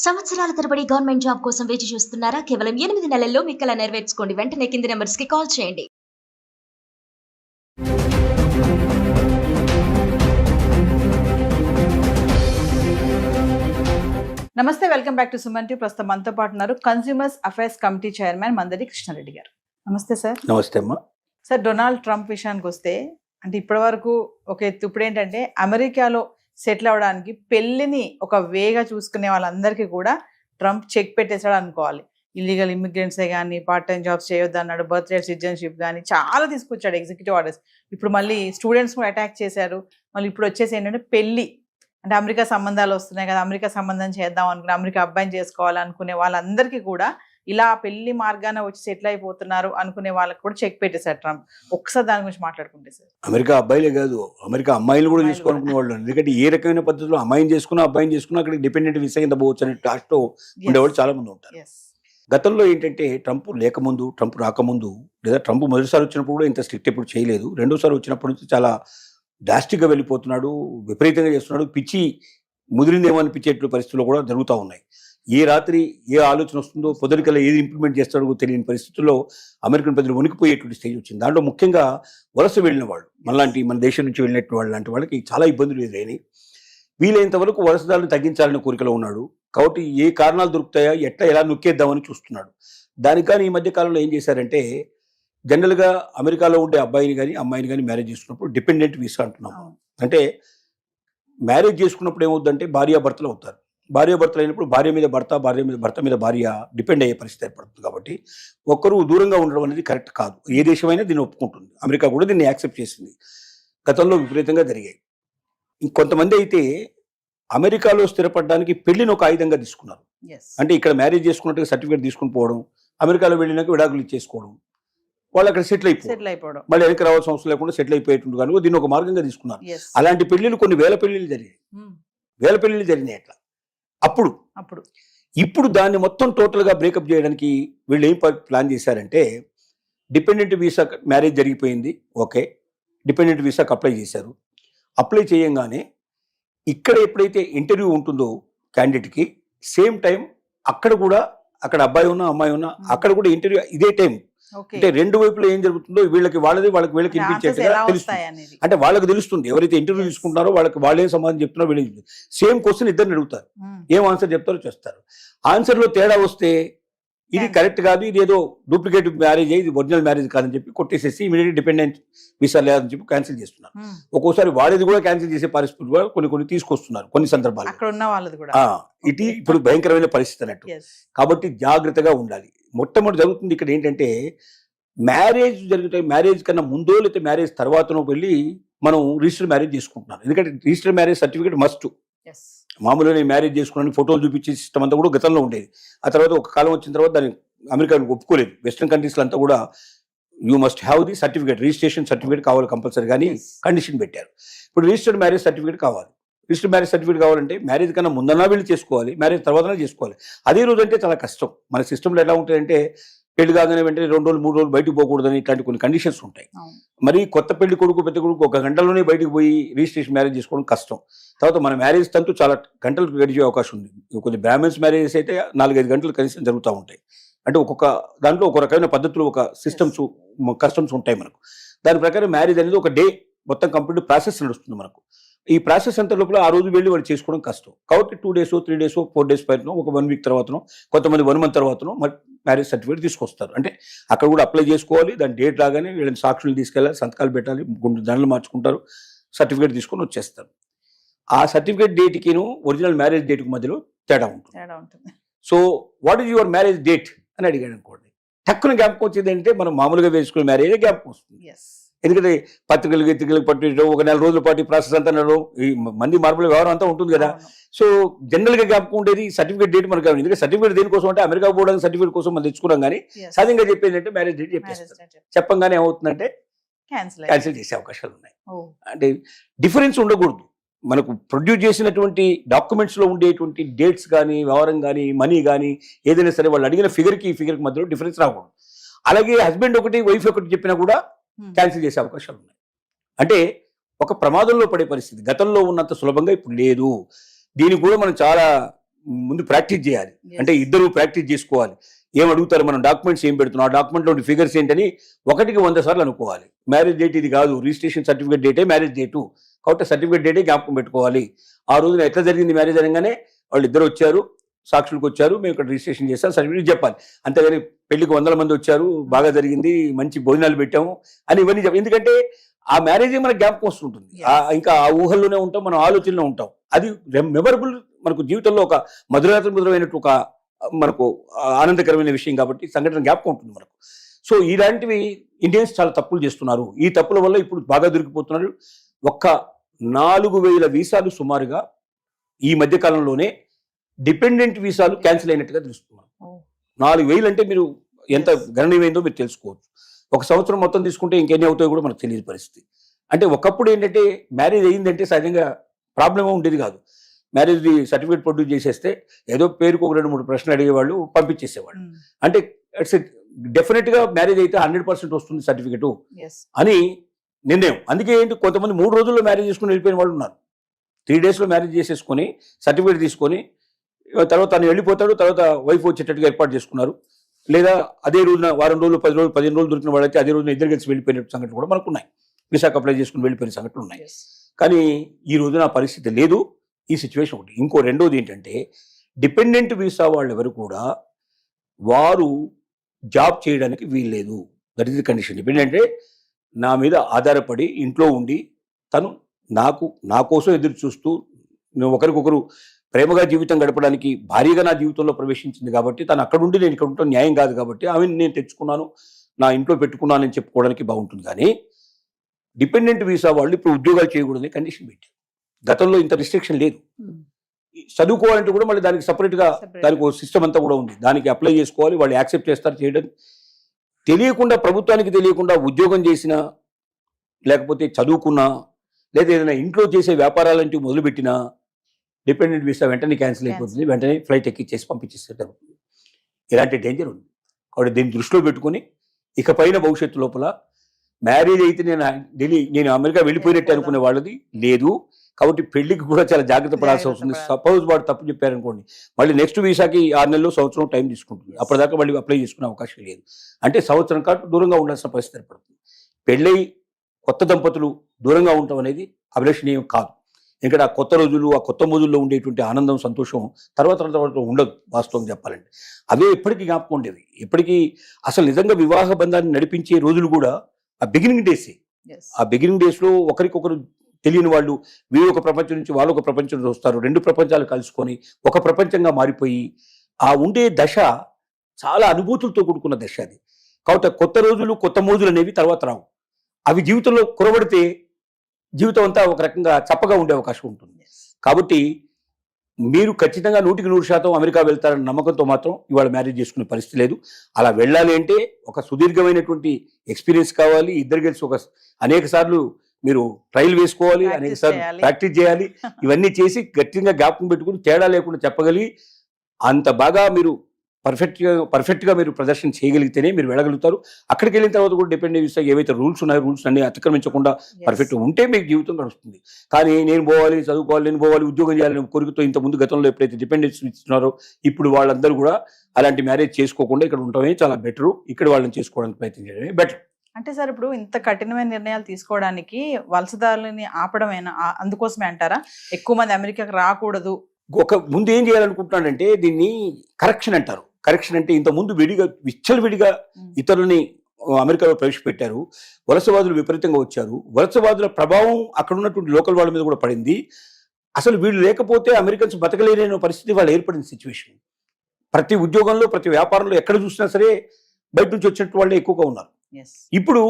సంవత్సరాల తరబడి government job కోసం వేచి చూస్తున్నారా? కేవలం 8 నెలల్లో మీ కల నెరవేర్చుకోండి. వెంటనే కింది నంబర్స్‌కి కాల్ చేయండి. నమస్తే, welcome back to Suman TV. ప్రస్తుతం మనతో పాటు ఉన్నారు consumers affairs committee chairman Mandadi Krishna Reddy గారు. నమస్తే సార్. నమస్తే అమ్మా. సార్, డొనాల్డ్ ట్రంప్ విషయానికి వస్తే అంటే ఇప్పటి వరకు ఒక ఎత్తు, ఇప్పుడు ఏంటంటే అమెరికాలో సెటిల్ అవ్వడానికి పెళ్లిని ఒక వేగా చూసుకునే వాళ్ళందరికీ కూడా ట్రంప్ చెక్ పెట్టేశాడు అనుకోవాలి. ఇల్లీగల్ ఇమిగ్రెంట్సే కానీ, పార్ట్ టైం జాబ్స్ చేయొద్దు అన్నాడు, బర్త్ రేట్ సిటిజన్షిప్ కానీ చాలా తీసుకొచ్చాడు ఎగ్జిక్యూటివ్ ఆర్డర్స్. ఇప్పుడు మళ్ళీ స్టూడెంట్స్ కూడా అటాక్ చేశారు. మళ్ళీ ఇప్పుడు వచ్చేసి ఏంటంటే పెళ్లి అంటే అమెరికా సంబంధాలు వస్తున్నాయి కదా, అమెరికా సంబంధం చేద్దాం అనుకునే, అమెరికా అబ్బాయిని చేసుకోవాలనుకునే వాళ్ళందరికీ కూడా ఇలా పెళ్లి మార్గాన వచ్చి సెటిల్ అయిపోతున్నారు అనుకునే వాళ్ళకి కూడా చెక్ పెట్టేశారు ట్రంప్. ఒకసారి దాని గురించి మాట్లాడుకుంటే సార్. అమెరికా అబ్బాయిలే కాదు, అమెరికా అమ్మాయిలు కూడా చేసుకోవాలనుకునే వాళ్ళు. ఎందుకంటే ఏ రకమైన పద్ధతిలో అమ్మాయిని చేసుకున్నా అబ్బాయిని చేసుకున్నా అక్కడ డిపెండెంట్ వీసా కింద పోవచ్చు అనే టాస్క్తో ఉండేవాళ్ళు చాలా మంది ఉంటారు. గతంలో ఏంటంటే ట్రంప్ లేకముందు, ట్రంప్ రాకముందు, లేదా ట్రంప్ మొదటిసారి వచ్చినప్పుడు కూడా ఇంత స్ట్రిక్ట్ ఎప్పుడు చేయలేదు. రెండోసారి వచ్చినప్పటి నుంచి చాలా డ్రాస్టిక్గా వెళ్ళిపోతున్నాడు, విపరీతంగా చేస్తున్నాడు. పిచ్చి ముదిరిందేమో అనిపించేటువంటి పరిస్థితులు కూడా జరుగుతూ ఉన్నాయి. ఏ రాత్రి ఏ ఆలోచన వస్తుందో, పొద్దునికల్లా ఏది ఇంప్లిమెంట్ చేస్తాడో తెలియని పరిస్థితుల్లో అమెరికన్ ప్రజలు వణికిపోయేటువంటి స్టేజ్ వచ్చింది. దాంట్లో ముఖ్యంగా వలస వెళ్ళిన వాళ్ళు, మన దేశం నుంచి వెళ్ళినట్టు వాళ్ళు లాంటి వాళ్ళకి చాలా ఇబ్బందులు ఎదురైనాయి. వీలైనంత వరకు వలసదారులను తగ్గించాలనే కోరికలో ఉన్నాడు. కాబట్టి ఏ కారణాలు దొరుకుతాయా, ఎలా నొక్కేద్దామని చూస్తున్నాడు. దానికి కానీ ఈ మధ్య కాలంలో ఏం చేశారంటే, జనరల్గా అమెరికాలో ఉండే అబ్బాయిని కానీ అమ్మాయిని కానీ మ్యారేజ్ చేసుకున్నప్పుడు డిపెండెంట్ వీసా అంటున్నాము. అంటే మ్యారేజ్ చేసుకున్నప్పుడు ఏమవుతుందంటే భార్యాభర్తలు అవుతారు. భార్యాభర్తలు అయినప్పుడు భార్య మీద భర్త, భర్త మీద భార్య డిపెండ్ అయ్యే పరిస్థితి ఏర్పడుతుంది. కాబట్టి ఒక్కరు దూరంగా ఉండడం అనేది కరెక్ట్ కాదు. ఏ దేశమైనా దీన్ని ఒప్పుకుంటుంది. అమెరికా కూడా దీన్ని యాక్సెప్ట్ చేసింది. గతంలో విపరీతంగా జరిగాయి. ఇంకొంతమంది అయితే అమెరికాలో స్థిరపడడానికి పెళ్లిని ఒక ఆయుధంగా తీసుకున్నారు. అంటే ఇక్కడ మ్యారేజ్ చేసుకున్నట్టుగా సర్టిఫికేట్ తీసుకుని పోవడం, అమెరికాలో వెళ్ళినాక విడాకులు ఇచ్చేసుకోవడం, వాళ్ళు అక్కడ సెటిల్ అయిపోవడం, మళ్ళీ వెనక్కి రావాల్సిన అవసరం లేకుండా సెటిల్ అయిపోయేటువంటి కానీ దీన్ని ఒక మార్గంగా తీసుకున్నారు. అలాంటి పెళ్లిళ్ళు కొన్ని వేల పెళ్లిళ్ళు జరిగినాయి అట్లా. ఇప్పుడు దాన్ని మొత్తం టోటల్గా బ్రేకప్ చేయడానికి వీళ్ళు ఏం ప్లాన్ చేశారంటే, డిపెండెంట్ వీసా మ్యారేజ్ జరిగిపోయింది, ఓకే, డిపెండెంట్ వీసాకి అప్లై చేశారు. అప్లై చేయంగానే ఇక్కడ ఎప్పుడైతే ఇంటర్వ్యూ ఉంటుందో క్యాండిడేట్కి, సేమ్ టైం అక్కడ అబ్బాయి ఉన్నా అమ్మాయి ఉన్నా అక్కడ కూడా ఇంటర్వ్యూ ఇదే టైం. అంటే రెండు వైపులో ఏం జరుగుతుందో వీళ్ళకి వీళ్ళకి వినిపించేట్టుగా తెలుస్తుంది. అంటే వాళ్ళకి తెలుస్తుంది, ఎవరైతే ఇంటర్వ్యూ తీసుకుంటున్నారో వాళ్ళు ఏం సమాధానం చెప్తున్నారో వీళ్ళకి సేమ్ క్వశ్చన్ ఇద్దరిని అడుగుతారు, ఏం ఆన్సర్ చెప్తారో చేస్తారు. ఆన్సర్లో తేడా వస్తే ఇది కరెక్ట్ కాదు, ఇది ఏదో డూప్లికేట్ మ్యారేజ్, ఇది ఒరిజినల్ మ్యారేజ్ కాదని చెప్పి కొట్టేసేసి ఇమీడియట్ డిపెండెంట్ వీసా లేదని చెప్పి క్యాన్సిల్ చేస్తున్నారు. ఒక్కోసారి వాళ్ళది కూడా క్యాన్సిల్ చేసే పరిస్థితులు కూడా కొన్ని తీసుకొస్తున్నారు కొన్ని సందర్భాలు. ఇప్పుడు భయంకరమైన పరిస్థితి అన్నట్టు. కాబట్టి జాగ్రత్తగా ఉండాలి. మొట్టమొదటి జరుగుతుంది ఇక్కడ ఏంటంటే, మ్యారేజ్ కన్నా ముందో లేకపోతే మ్యారేజ్ తర్వాతనో వెళ్ళి మనం రిజిస్టర్ మ్యారేజ్ చేసుకుంటున్నాం. ఎందుకంటే రిజిస్టర్ మ్యారేజ్ సర్టిఫికేట్ మస్ట్. మామూలుగా మ్యారేజ్ చేసుకున్నాను ఫోటోలు చూపించే సిస్టమ్ అంతా కూడా గతంలో ఉండేది. ఆ తర్వాత ఒక కాలం వచ్చిన తర్వాత దాన్ని అమెరికా ఒప్పుకోలేదు. వెస్ట్రన్ కంట్రీస్లో అంతా కూడా you must have the certificate, registration certificate కావాలి కంపల్సరీ, కానీ కండిషన్ పెట్టారు. ఇప్పుడు రిజిస్టర్డ్ మ్యారేజ్ సర్టిఫికేట్ కావాలి. రిజిస్టర్డ్ మ్యారేజ్ సర్టిఫికేట్ కావాలంటే మ్యారేజ్ కన్నా ముందన్నా వీళ్ళు చేసుకోవాలి, మ్యారేజ్ తర్వాతనే చేసుకోవాలి. అదే రోజు అంటే చాలా కష్టం. మన సిస్టంలో ఎలా ఉంటాయంటే, పెళ్లి కాగానే వెంటనే 2 రోజులు 3 రోజులు బయటకు పోకూడదని ఇట్లాంటి కొన్ని కండిషన్స్ ఉంటాయి. మరి కొత్త పెళ్లి కొడుకు పెద్ద కొడుకు 1 గంటలోనే బయటకు పోయి రిజిస్ట్రేషన్ మ్యారేజ్ చేసుకోవడం కష్టం. తర్వాత మన మ్యారేజ్ తంతు చాలా గంటలు గడిచే అవకాశం ఉంది. కొన్ని బ్రాహ్మణ్స్ మ్యారేజెస్ అయితే 4-5 గంటలు కనీసం జరుగుతూ ఉంటాయి. అంటే ఒక్కొక్క దాంట్లో ఒక రకమైన పద్ధతులు, ఒక కస్టమ్స్ ఉంటాయి మనకు. దాని ప్రకారం మ్యారేజ్ అనేది ఒక డే మొత్తం కంప్లీట్ ప్రాసెస్ నడుస్తుంది మనకు. ఈ ప్రాసెస్ అంతా లోపల ఆ రోజు వెళ్ళి వాళ్ళు చేసుకోవడం కష్టం. కాబట్టి 2 days 3 days 4 days పైన, ఒక 1 week తర్వాతనో, కొంతమంది 1 month తర్వాతనో మరి మ్యారేజ్ సర్టిఫికేట్ తీసుకొస్తారు. అంటే అక్కడ కూడా అప్లై చేసుకోవాలి. దాని డేట్ రాగానే వీళ్ళని సాక్షులు తీసుకెళ్ళాలి, సంతకాలు పెట్టాలి, దండలు మార్చుకుంటారు, సర్టిఫికేట్ తీసుకొని వచ్చేస్తారు. ఆ సర్టిఫికేట్ డేట్కిను ఒరిజినల్ మ్యారేజ్ డేట్కి మధ్యలో తేడా ఉంటుంది. So what is your marriage date అని అడిగాడు అనుకోండి, టక్కున జ్ఞాపకం వచ్చేది అంటే మనం మామూలుగా వేసుకునే మ్యారేజ్ జ్ఞాపకం వస్తుంది. ఎందుకంటే పత్రికలు పట్టడం, 1 నెల రోజుల పాటు ప్రాసెస్ అంతా ఈ మంది మార్పుల వ్యవహారం అంతా ఉంటుంది కదా. సో జనరల్గా జ్ఞాపకం ఉండేది సర్టిఫికేట్ డేట్ మనకు కావాలి. ఎందుకంటే సర్టిఫికేట్ దేనికోసం అంటే అమెరికా పోవడానికి సర్టిఫికేట్ కోసం మనం తెచ్చుకున్నాం. కానీ సహజంగా చెప్పేది అంటే మ్యారేజ్ డేట్ చెప్పేస్తారు. చెప్పంగానే ఏమవుతుందంటే క్యాన్సిల్ చేసే అవకాశాలు ఉన్నాయి. అంటే డిఫరెన్స్ ఉండకూడదు. మనకు ప్రొడ్యూస్ చేసినటువంటి డాక్యుమెంట్స్లో ఉండేటువంటి డేట్స్ కానీ, వ్యవహారం కానీ, మనీ కానీ ఏదైనా సరే వాళ్ళు అడిగిన ఫిగర్కి ఈ ఫిగర్కి మధ్యలో డిఫరెన్స్ రాకూడదు. అలాగే హస్బెండ్ ఒకటి వైఫ్ ఒకటి చెప్పినా కూడా క్యాన్సిల్ చేసే అవకాశాలు ఉన్నాయి. అంటే ఒక ప్రమాదంలో పడే పరిస్థితి గతంలో ఉన్నంత సులభంగా ఇప్పుడు లేదు. దీనికి కూడా మనం చాలా ముందు ప్రాక్టీస్ చేయాలి. Yes. అంటే ఇద్దరు ప్రాక్టీస్ చేసుకోవాలి. ఏం అడుగుతారు, మనం డాక్యుమెంట్స్ ఏం పెడుతున్నాం, ఆ డాక్యుమెంట్లో ఫిగర్స్ ఏంటని 1కి 100 సార్లు అనుకోవాలి. మ్యారేజ్ డేట్ ఇది కాదు, రిజిస్ట్రేషన్ సర్టిఫికేట్ డేటే మ్యారేజ్ డేటు, కాబట్టి సర్టిఫికేట్ డేటే జ్ఞాపకం పెట్టుకోవాలి. ఆ రోజున ఎట్లా జరిగింది మ్యారేజ్ అనగానే వాళ్ళు ఇద్దరు వచ్చారు, సాక్షులకు వచ్చారు, మేము ఇక్కడ రిజిస్ట్రేషన్ చేస్తాం, సర్టిఫికేట్ చెప్పాలి. అంతేగాని పెళ్లికి 100 మంది వచ్చారు, బాగా జరిగింది, మంచి భోజనాలు పెట్టాము అని ఇవన్నీ ఎందుకంటే ఆ మ్యారేజ్ మనకు జ్ఞాపకం వస్తుంటుంది. ఇంకా ఆ ఊహల్లోనే ఉంటాం, మనం ఆలోచనలో ఉంటాం. అది మెమరబుల్, మనకు జీవితంలో ఒక మధురమైనట్టు ఒక మనకు ఆనందకరమైన విషయం కాబట్టి సంఘటన జ్ఞాపకం ఉంటుంది మనకు. సో ఇలాంటివి ఇండియన్స్ చాలా తప్పులు చేస్తున్నారు. ఈ తప్పుల వల్ల ఇప్పుడు బాగా దొరికిపోతున్నారు. ఒక్క 4,000 వీసాలు సుమారుగా ఈ మధ్య కాలంలోనే డిపెండెంట్ వీసాలు క్యాన్సిల్ అయినట్టుగా తెలుస్తున్నారు. 4,000 అంటే మీరు ఎంత గణనీయమైందో మీరు తెలుసుకోవచ్చు. ఒక సంవత్సరం మొత్తం తీసుకుంటే ఇంకెన్ని అవుతాయో కూడా మనకు తెలియని పరిస్థితి. అంటే ఒకప్పుడు ఏంటంటే మ్యారేజ్ అయ్యిందంటే సహజంగా ప్రాబ్లమే ఉండేది కాదు. మ్యారేజ్ సర్టిఫికేట్ ప్రొడ్యూస్ చేసేస్తే ఏదో పేరుకు ఒక 2-3 ప్రశ్నలు అడిగేవాళ్ళు, పంపించేసేవాళ్ళు. అంటే ఇట్స్ డెఫినెట్గా మ్యారేజ్ అయితే 100% వస్తుంది సర్టిఫికేటు అని నిర్ణయం. అందుకే ఏంటి, కొంతమంది 3 రోజుల్లో మ్యారేజ్ చేసుకుని వెళ్ళిపోయిన వాళ్ళు ఉన్నారు. 3 డేస్లో మ్యారేజ్ చేసేసుకొని సర్టిఫికేట్ తీసుకొని తర్వాత తను వెళ్ళిపోతాడు, తర్వాత వైఫ్ వచ్చేటట్టుగా ఏర్పాటు చేసుకున్నారు. లేదా అదే రోజున వారం రోజులు, 10 రోజులు, 15 రోజులు దొరికిన వాళ్ళైతే అదే రోజున ఇద్దరు కలిసి వెళ్ళిపోయిన సంఘటనలు కూడా మనకు ఉన్నాయి. విశాఖ అప్లై చేసుకుని వెళ్ళిపోయిన సంఘటనలు ఉన్నాయి. కానీ ఈ రోజున ఆ పరిస్థితి లేదు. ఈ సిచ్యువేషన్ ఒకటి. ఇంకో రెండోది ఏంటంటే, డిపెండెంట్ వీసా వాళ్ళు ఎవరు కూడా వారు జాబ్ చేయడానికి వీల్లేదు. That is the condition. Dependent అంటే నా మీద ఆధారపడి ఇంట్లో ఉండి తను నా కోసం ఎదురు చూస్తూ, మేము ఒకరికొకరు ప్రేమగా జీవితం గడపడానికి భారీగా నా జీవితంలో ప్రవేశించింది కాబట్టి తను అక్కడ ఉండి నేను ఇక్కడ ఉండటం న్యాయం కాదు కాబట్టి ఆమె నేను తెచ్చుకున్నాను, నా ఇంట్లో పెట్టుకున్నానని చెప్పుకోవడానికి బాగుంటుంది. కానీ డిపెండెంట్ వీసా వాళ్ళు ఇప్పుడు ఉద్యోగాలు చేయకూడదని కండిషన్ పెట్టారు. గతంలో ఇంత రిస్ట్రిక్షన్ లేదు. చదువుకోవాలంటే కూడా మళ్ళీ దానికి సపరేట్గా దానికి ఒక సిస్టమ్ అంతా కూడా ఉంది. దానికి అప్లై చేసుకోవాలి, వాళ్ళు యాక్సెప్ట్ చేస్తారు చేయడం. తెలియకుండా, ప్రభుత్వానికి తెలియకుండా ఉద్యోగం చేసినా, లేకపోతే చదువుకున్నా, లేదా ఏదైనా ఇంట్లో చేసే వ్యాపారాలంటూ మొదలుపెట్టినా డిపెండెంట్ వీసా వెంటనే క్యాన్సిల్ అయిపోతుంది. వెంటనే ఫ్లైట్ ఎక్కిచ్చేసి పంపించేస్తారు. ఇలాంటి డేంజర్ ఉంది. కాబట్టి దీన్ని దృష్టిలో పెట్టుకుని ఇకపైన భవిష్యత్తు లోపల మ్యారేజ్ అయితే నేను అమెరికా వెళ్ళిపోయినట్టు అనుకునే వాళ్ళది లేదు. కాబట్టి పెళ్లికి కూడా చాలా జాగ్రత్త పడాల్సి వస్తుంది. సపోజ్ వాడు తప్పు చెప్పారనుకోండి, మళ్ళీ నెక్స్ట్ వీసాకి 6 నెలలు, సంవత్సరం టైం తీసుకుంటుంది. అప్పటిదాకా మళ్ళీ అప్లై చేసుకునే అవకాశం లేదు. అంటే సంవత్సరం కాదు దూరంగా ఉండాల్సిన పరిస్థితి ఏర్పడుతుంది. పెళ్ళై కొత్త దంపతులు దూరంగా ఉండటం అనేది అభిలషణీయం కాదు. ఎందుకంటే ఆ కొత్త రోజులు, ఆ కొత్త రోజుల్లో ఉండేటువంటి ఆనందం, సంతోషం తర్వాత ఉండదు. వాస్తవం చెప్పాలంటే అవే ఎప్పటికీ జ్ఞాపకం ఉండేవి. ఎప్పటికీ అసలు నిజంగా వివాహ బంధాన్ని నడిపించే రోజులు కూడా ఆ బిగినింగ్ డేసే. ఆ బిగినింగ్ డేస్లో ఒకరికొకరు తెలియని వాళ్ళు, వీరు ఒక ప్రపంచం నుంచి వాళ్ళు ఒక ప్రపంచం నుంచి వస్తారు. 2 ప్రపంచాలు కలుసుకొని ఒక ప్రపంచంగా మారిపోయి ఆ ఉండే దశ చాలా అనుభూతులతో కూడుకున్న దశ అది. కాబట్టి కొత్త రోజులు, కొత్త మోజులు అనేవి తర్వాత రావు. అవి జీవితంలో కురబడితే జీవితం అంతా ఒక రకంగా చప్పగా ఉండే అవకాశం ఉంటుంది. కాబట్టి మీరు ఖచ్చితంగా 100% అమెరికా వెళ్తారన్న నమ్మకంతో మాత్రం ఇవాళ మ్యారేజ్ చేసుకునే పరిస్థితి లేదు. అలా వెళ్ళాలి అంటే ఒక సుదీర్ఘమైనటువంటి ఎక్స్పీరియన్స్ కావాలి. ఇద్దరు కలిసి అనేక సార్లు మీరు ట్రయల్ వేసుకోవాలి, అనేక సార్లు ప్రాక్టీస్ చేయాలి. ఇవన్నీ చేసి గట్టిగా జ్ఞాపకం పెట్టుకుని తేడా లేకుండా చెప్పగలిగి అంత బాగా మీరు పర్ఫెక్ట్గా మీరు ప్రదర్శన చేయగలిగితేనే మీరు వెళ్ళగలుగుతారు. అక్కడికి వెళ్ళిన తర్వాత కూడా డిపెండ్ వీసా ఏవైతే రూల్స్ ఉన్నాయో రూల్స్ అన్ని అతిక్రమించకుండా పర్ఫెక్ట్గా ఉంటే మీకు జీవితం గడుస్తుంది. కానీ నేను పోవాలి, చదువుకోవాలి, నేను పోవాలి, ఉద్యోగం చేయాలని కోరికతో ఇంత ముందు గతంలో ఎప్పుడైతే డిపెండెన్స్ ఇస్తున్నారో ఇప్పుడు వాళ్ళందరూ కూడా అలాంటి మ్యారేజ్ చేసుకోకుండా ఇక్కడ ఉండటమే చాలా బెటరు. ఇక్కడ వాళ్ళని చేసుకోవడానికి ప్రయత్నం చేయడమే బెటర్. అంటే సార్, ఇప్పుడు ఇంత కఠినమైన నిర్ణయాలు తీసుకోవడానికి వలసదారులని ఆపడమేనా? అందుకోసమే అంటారా ఎక్కువ మంది అమెరికాకి రాకూడదు? ముందు ఏం చేయాలనుకుంటున్నాడంటే దీన్ని కరెక్షన్ అంటారు. కరెక్షన్ అంటే ఇంతకుముందు విచ్చలవిడిగా ఇతరులని అమెరికాలో ప్రవేశపెట్టారు. వలసవాదులు విపరీతంగా వచ్చారు. వలసవాదుల ప్రభావం అక్కడ ఉన్నటువంటి లోకల్ వాళ్ళ మీద కూడా పడింది. అసలు వీళ్ళు లేకపోతే అమెరికన్స్ బతకలేని పరిస్థితి వాళ్ళు ఏర్పడిన సిచ్యువేషన్. ప్రతి ఉద్యోగంలో, ప్రతి వ్యాపారంలో ఎక్కడ చూసినా సరే బయట నుంచి వచ్చినట్టు వాళ్ళే ఎక్కువగా ఉన్నారు. ఇప్పుడు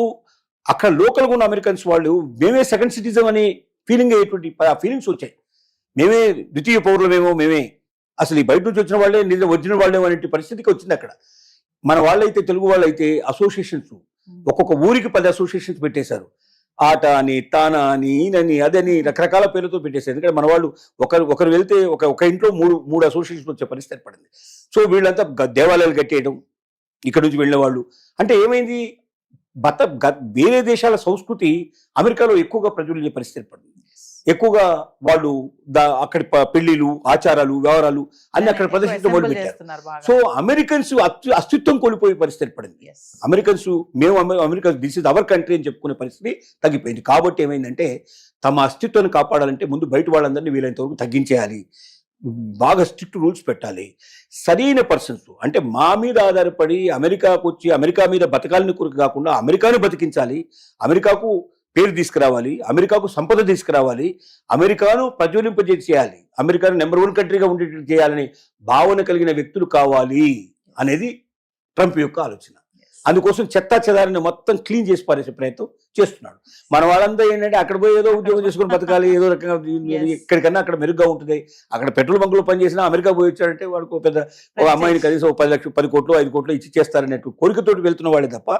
అక్కడ లోకల్గా ఉన్న అమెరికన్స్ వాళ్ళు మేమే సెకండ్ సిటిజన్ అనే ఫీలింగ్ అయ్యేటువంటి ఫీలింగ్స్ వచ్చాయి. మేమే ద్వితీయ పౌరులమేమో, మేమే అసలు ఈ బయట నుంచి వచ్చిన వాళ్ళే ఒరిజినల్ వాళ్ళేమో అనే పరిస్థితికి వచ్చింది అక్కడ. మన వాళ్ళైతే, తెలుగు వాళ్ళైతే అసోసియేషన్స్ ఒక్కొక్క ఊరికి 10 అసోసియేషన్స్ పెట్టేశారు. ఆట అని, తానా అని, ఈయనని, అదని రకరకాల పేర్లతో పెట్టేశారు. ఎందుకంటే మన వాళ్ళు ఒకరు వెళ్తే ఒక ఇంట్లో మూడు అసోసియేషన్స్ వచ్చే పరిస్థితి ఏర్పడింది. సో వీళ్ళంతా దేవాలయాలు కట్టేయడం, ఇక్కడ నుంచి వెళ్ళిన వాళ్ళు. అంటే ఏమైంది, వేరే దేశాల సంస్కృతి అమెరికాలో ఎక్కువగా ప్రజలు పరిస్థితి ఏర్పడింది. ఎక్కువగా వాళ్ళు అక్కడి పెళ్లిలు, ఆచారాలు, వ్యవహారాలు అన్ని అక్కడ ప్రదర్శించడం మొదలుపెట్టారు. చేస్తున్నారు బాగా. సో అమెరికన్స్ అస్తిత్వం కోల్పోయే పరిస్థితి ఏర్పడింది. Yes. Americans America this is our country అని చెప్పుకునే పరిస్థితి తగ్గిపోయింది. కాబట్టి ఏమైందంటే తమ అస్తిత్వాన్ని కాపాడాలంటే ముందు బయట వాళ్ళందరినీ వీలైనంత వరకు తగ్గించేయాలి, బాగా స్ట్రిక్ట్ రూల్స్ పెట్టాలి. సరైన పర్సన్స్ అంటే మా మీద ఆధారపడి అమెరికాకు వచ్చి అమెరికా మీద బతకాలని కొరకు కాకుండా అమెరికాను బతికించాలి, అమెరికాకు పేరు తీసుకురావాలి, అమెరికాకు సంపద తీసుకురావాలి, అమెరికాను ప్రజ్వలింపజేయాలి, అమెరికాను నెంబర్ 1 కంట్రీగా ఉండేటట్టు చేయాలని భావన కలిగిన వ్యక్తులు కావాలి అనేది ట్రంప్ యొక్క ఆలోచన. అందుకోసం చెత్తా చెదారిని మొత్తం క్లీన్ చేసి పారేసే ప్రయత్నం చేస్తున్నాడు. మన వాళ్ళంతా ఏంటంటే అక్కడ పోయి ఏదో ఉద్యోగం చేసుకుని బతకాలి, ఏదో రకంగా ఎక్కడికన్నా అక్కడ మెరుగ్గా ఉంటుంది. అక్కడ పెట్రోల్ బంకులో పనిచేసినా అమెరికా పోయి వచ్చాడంటే వాడికి పెద్ద ఒక అమ్మాయిని కనీసం 10 లక్షలు 10 కోట్లు 5 కోట్లు ఇచ్చి చేస్తారనేట్టు కోరికతోటి వెళ్తున్న వాళ్ళే తప్ప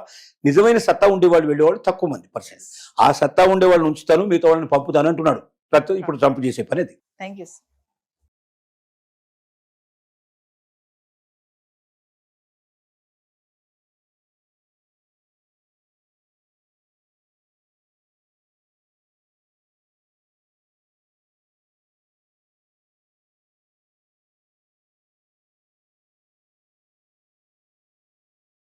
నిజమైన సత్తా ఉండేవాళ్ళు వెళ్ళేవాళ్ళు తక్కువ మంది పర్సెంట్. ఆ సత్తా ఉండే వాళ్ళని ఉంచుతాను, మిగతా వాళ్ళని పంపుతాను అంటున్నాడు ఇప్పుడు ట్రంప్ చేసే పని అది. Thank you.